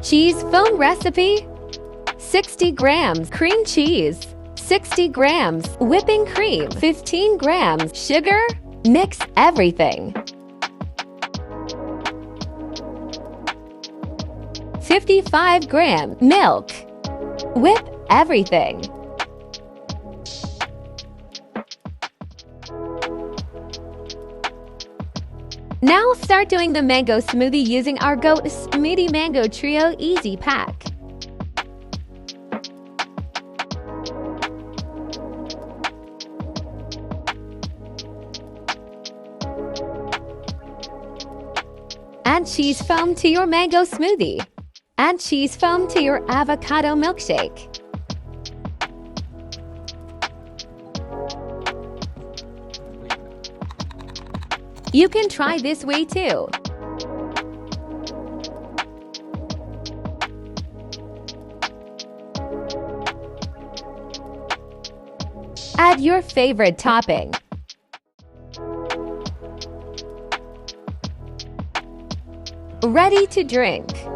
Cheese foam recipe: 60 grams cream cheese, 60 grams whipping cream, 15 grams sugar. Mix everything. 55-gram milk. Whip everything. Now start doing the mango smoothie using our Goat Smoothie Mango Trio Easy Pack. Add cheese foam to your mango smoothie. Add cheese foam to your avocado milkshake. You can try this way too. Add your favorite topping. Ready to drink.